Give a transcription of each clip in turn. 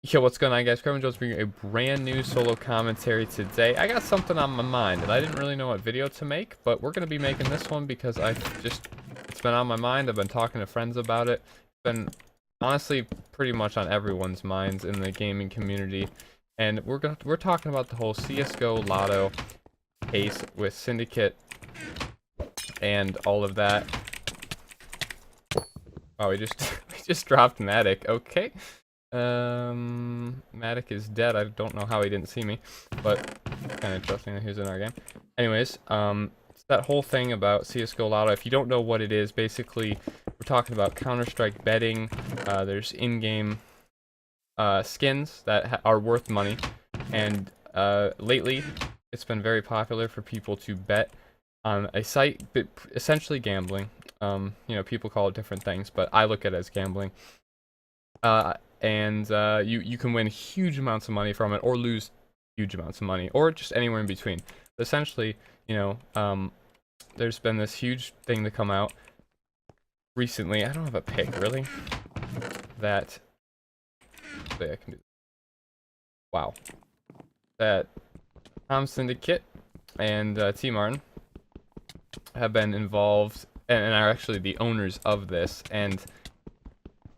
Yo, what's going on, guys? Kevin Jones bringing you a brand new solo commentary today. I got something on my mind, and I didn't really know what video to make, but we're going to be making this one because it's been on my mind. I've been talking to friends about it. It's been, honestly, pretty much on everyone's minds in the gaming community. And we're talking about the whole CSGO Lotto case with Syndicate and all of that. Oh, we just dropped Matic. Okay. Matic is dead. I don't know how he didn't see me, but kind of interesting that he was in our game. Anyways, it's that whole thing about CSGO Lotto. If you don't know what it is, basically, we're talking about Counter-Strike betting. There's in-game skins that are worth money, and lately, it's been very popular for people to bet on a site, but essentially gambling. You know, people call it different things, but I look at it as gambling. And you can win huge amounts of money from it, or lose huge amounts of money, or just anywhere in between. But essentially, you know, there's been this huge thing to come out recently. I don't have a pick, really. That I can do. Wow. That Tom Syndicate and T Martin have been involved and are actually the owners of this, and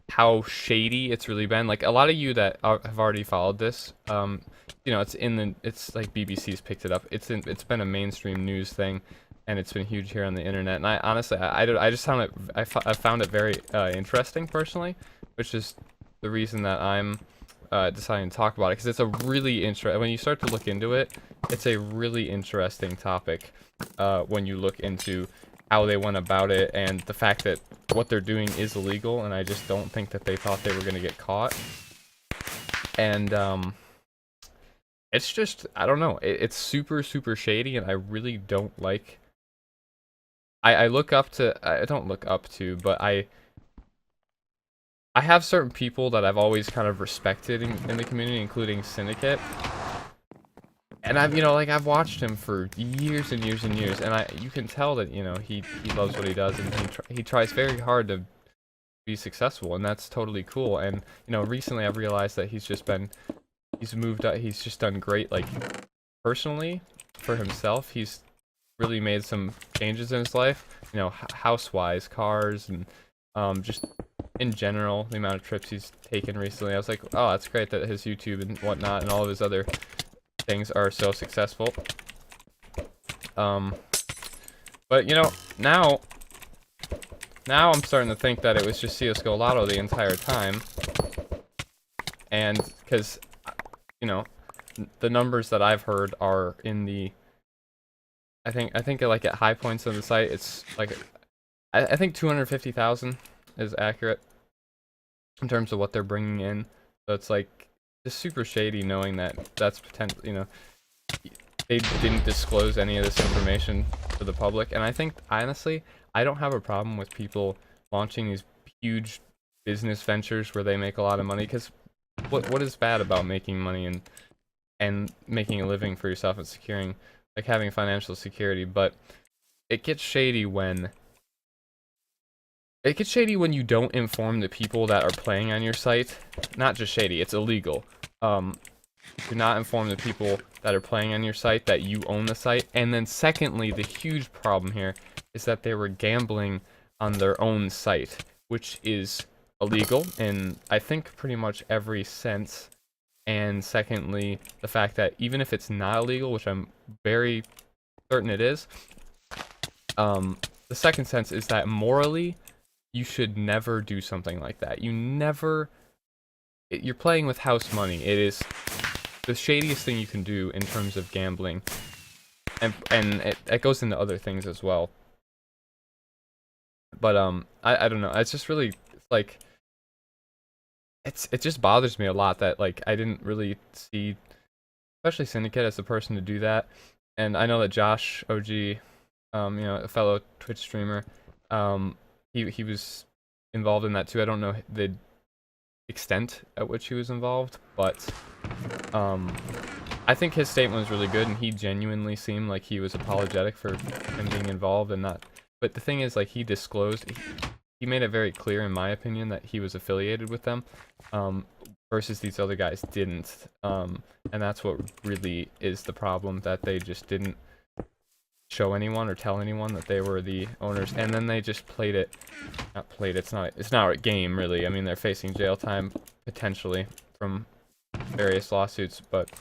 how shady it's really been. Like, a lot of you that have already followed this, you know, it's like BBC's picked it up. It's been a mainstream news thing, and it's been huge here on the internet. And I honestly, I just found it, I found it very interesting personally, which is the reason that I'm deciding to talk about it, because it's a really interesting, when you start to look into it, it's a really interesting topic when you look into how they went about it, and the fact that what they're doing is illegal, and I just don't think that they thought they were going to get caught. And it's just, I don't know, it's super shady, and I really don't like, I look up to, I don't look up to, but I have certain people that I've always kind of respected in the community, including Syndicate. And you know, like, I've watched him for years and years and years, and you can tell that, you know, he loves what he does, and he tries very hard to be successful, and that's totally cool. And, you know, recently I've realized that he's moved up, he's just done great, like, personally, for himself. He's really made some changes in his life, you know, house-wise, cars, and just in general, the amount of trips he's taken recently. I was like, oh, that's great that his YouTube and whatnot, and all of his other things are so successful. But, you know, now I'm starting to think that it was just CSGO Lotto the entire time. And because, you know, the numbers that I've heard are in the, I think like at high points of the site, it's like, I think 250,000 is accurate in terms of what they're bringing in. So it's like just super shady, knowing that that's potential, you know, they didn't disclose any of this information to the public. And I think, honestly, I don't have a problem with people launching these huge business ventures where they make a lot of money, because what is bad about making money and making a living for yourself and securing, like, having financial security? But it gets shady when you don't inform the people that are playing on your site. Not just shady, it's illegal. Do not inform the people that are playing on your site that you own the site. And then secondly, the huge problem here is that they were gambling on their own site, which is illegal in, I think, pretty much every sense. And secondly, the fact that even if it's not illegal, which I'm very certain it is, the second sense is that morally, you should never do something like that. You're playing with house money. It is the shadiest thing you can do in terms of gambling, and it goes into other things as well. But I don't know. It's just really, like, it just bothers me a lot that, like, I didn't really see, especially Syndicate, as the person to do that. And I know that Josh OG, you know, a fellow Twitch streamer, he was involved in that too. I don't know the extent at which he was involved, but I think his statement was really good, and he genuinely seemed like he was apologetic for him being involved and not. But the thing is, like, he disclosed, he made it very clear, in my opinion, that he was affiliated with them, versus these other guys didn't. And that's what really is the problem, that they just didn't show anyone or tell anyone that they were the owners, and then they just played it. Not played. It's not a game really. I mean, they're facing jail time potentially from various lawsuits, but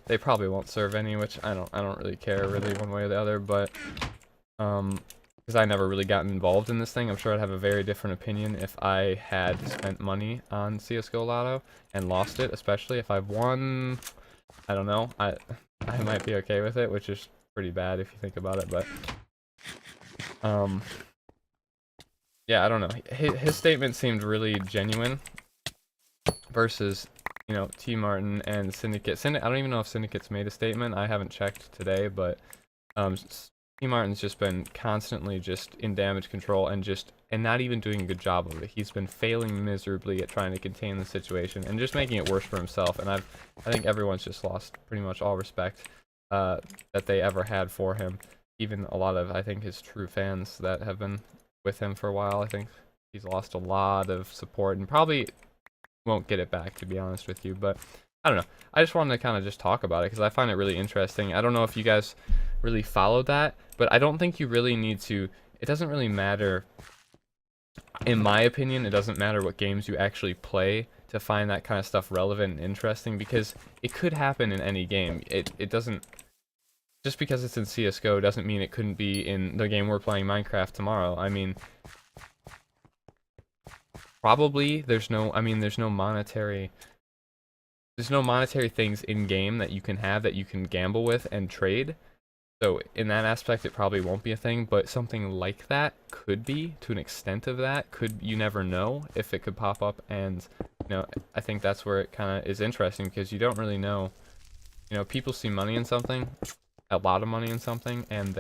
they probably won't serve any, which I don't really care really one way or the other, but because I never really gotten involved in this thing. I'm sure I'd have a very different opinion if I had spent money on CSGO Lotto and lost it, especially if I've won. I don't know. I might be okay with it, which is pretty bad if you think about it, but yeah, I don't know. His statement seemed really genuine versus, you know, T Martin and Syndicate. I don't even know if Syndicate's made a statement. I haven't checked today, but T Martin's just been constantly just in damage control and not even doing a good job of it. He's been failing miserably at trying to contain the situation and just making it worse for himself. And I think everyone's just lost pretty much all respect that they ever had for him. Even a lot of, I think, his true fans that have been with him for a while. I think he's lost a lot of support and probably won't get it back, to be honest with you. But I don't know. I just wanted to kind of just talk about it because I find it really interesting. I don't know if you guys really follow that, but I don't think you really need to. It doesn't really matter. In my opinion, it doesn't matter what games you actually play to find that kind of stuff relevant and interesting, because it could happen in any game. It doesn't, just because it's in CSGO doesn't mean it couldn't be in the game we're playing, Minecraft, tomorrow. I mean, probably there's no monetary things in game that you can have that you can gamble with and trade. So in that aspect, it probably won't be a thing, but something like that could be, to an extent of that. You never know if it could pop up, and you know, I think that's where it kind of is interesting, because you don't really know. You know, people see money in something, a lot of money in something, and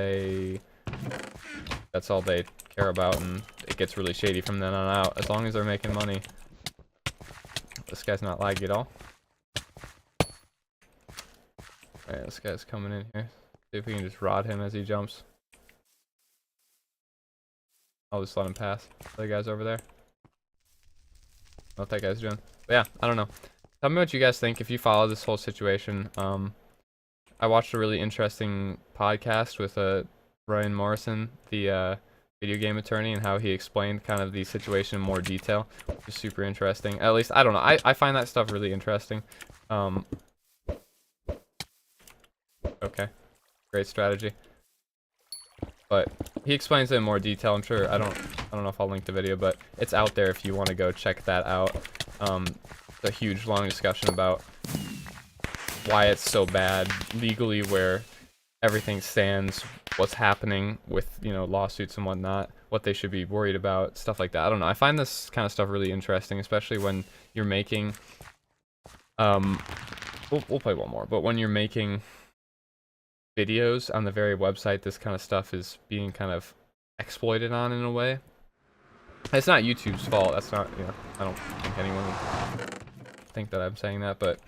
that's all they care about, and it gets really shady from then on out. As long as they're making money. This guy's not laggy at all. Alright, this guy's coming in here. See if we can just rod him as he jumps. I'll just let him pass. The other guy's over there. What that guy's doing. But yeah, I don't know. Tell me what you guys think if you follow this whole situation. I watched a really interesting podcast with Ryan Morrison, the video game attorney, and how he explained kind of the situation in more detail, which is super interesting. At least, I don't know. I find that stuff really interesting. Okay. Great strategy. But he explains it in more detail. I'm sure, I don't know if I'll link the video, but it's out there if you want to go check that out. It's a huge long discussion about why it's so bad legally, where everything stands, what's happening with, you know, lawsuits and whatnot, what they should be worried about, stuff like that. I don't know. I find this kind of stuff really interesting, especially when you're making we'll play one more, but when you're making videos on the very website this kind of stuff is being kind of exploited on, in a way. It's not YouTube's fault. That's not, you know, I don't think anyone would think that I'm saying that, but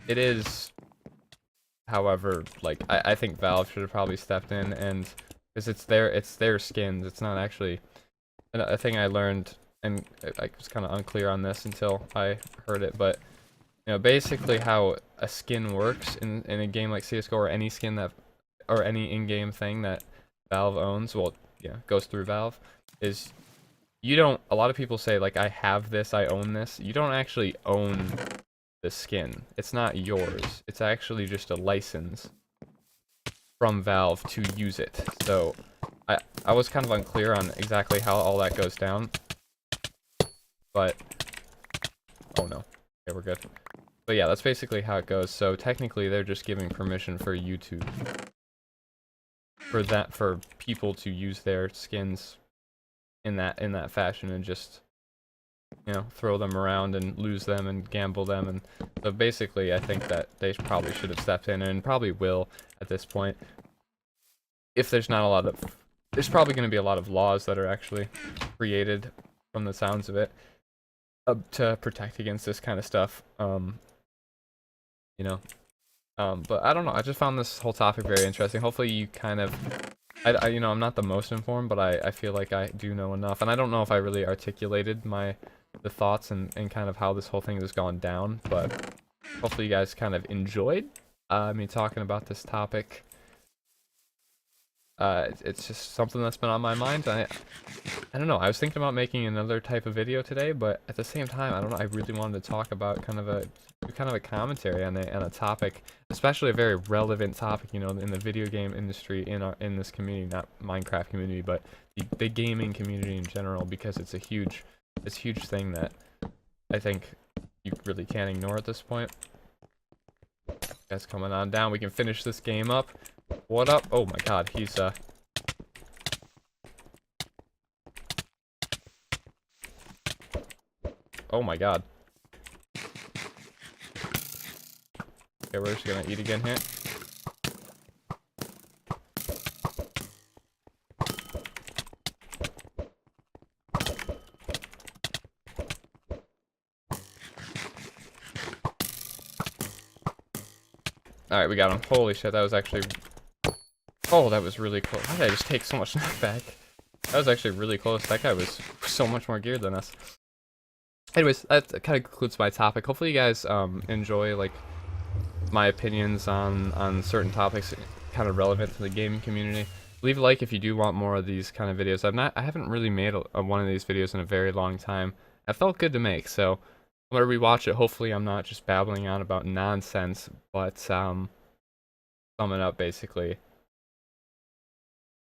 it is. However, like, I think Valve should have probably stepped in, and because it's their skins. It's not actually a thing I learned, and I was kind of unclear on this until I heard it, but you know, basically how a skin works in a game like CSGO, or any skin that, or any in-game thing that Valve owns, well, yeah, goes through Valve, is you don't, a lot of people say, like, I have this, I own this. You don't actually own the skin. It's not yours. It's actually just a license from Valve to use it. So I was kind of unclear on exactly how all that goes down, but oh no, okay, we're good. But yeah, that's basically how it goes. So technically they're just giving permission for YouTube, for people to use their skins in that fashion, and just, you know, throw them around and lose them and gamble them. And so basically I think that they probably should have stepped in, and probably will at this point. If there's not a lot of, there's probably going to be a lot of laws that are actually created, from the sounds of it, to protect against this kind of stuff. You know, but I don't know. I just found this whole topic very interesting. Hopefully you kind of you know, I'm not the most informed, but I feel like I do know enough, and I don't know if I really articulated the thoughts and kind of how this whole thing has gone down, but hopefully you guys kind of enjoyed me talking about this topic. It's just something that's been on my mind. I don't know. I was thinking about making another type of video today, but at the same time, I don't know. I really wanted to talk about kind of a commentary on a topic, especially a very relevant topic, you know, in the video game industry, in this community, not Minecraft community, but the gaming community in general, because it's a huge thing that I think you really can't ignore at this point. Guys coming on down. We can finish this game up. What up? Oh my god, he's oh my god. Okay, we're just gonna eat again here. Alright, we got him. Holy shit, that was actually... Oh, that was really close. Why did I just take so much knockback? That was actually really close. That guy was so much more geared than us. Anyways, that kind of concludes my topic. Hopefully you guys enjoy, like, my opinions on certain topics kind of relevant to the gaming community. Leave a like if you do want more of these kind of videos. I haven't really made one of these videos in a very long time. It felt good to make, so I'm gonna rewatch it. Hopefully I'm not just babbling on about nonsense, but summing up basically.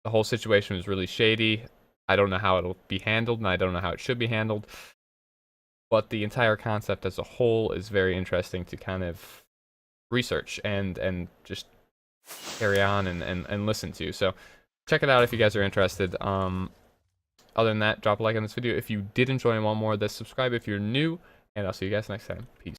The whole situation was really shady. I don't know how it'll be handled, and I don't know how it should be handled. But the entire concept as a whole is very interesting to kind of research and just carry on and listen to. So check it out if you guys are interested. Other than that, drop a like on this video if you did enjoy and want more of this. Subscribe if you're new, and I'll see you guys next time. Peace.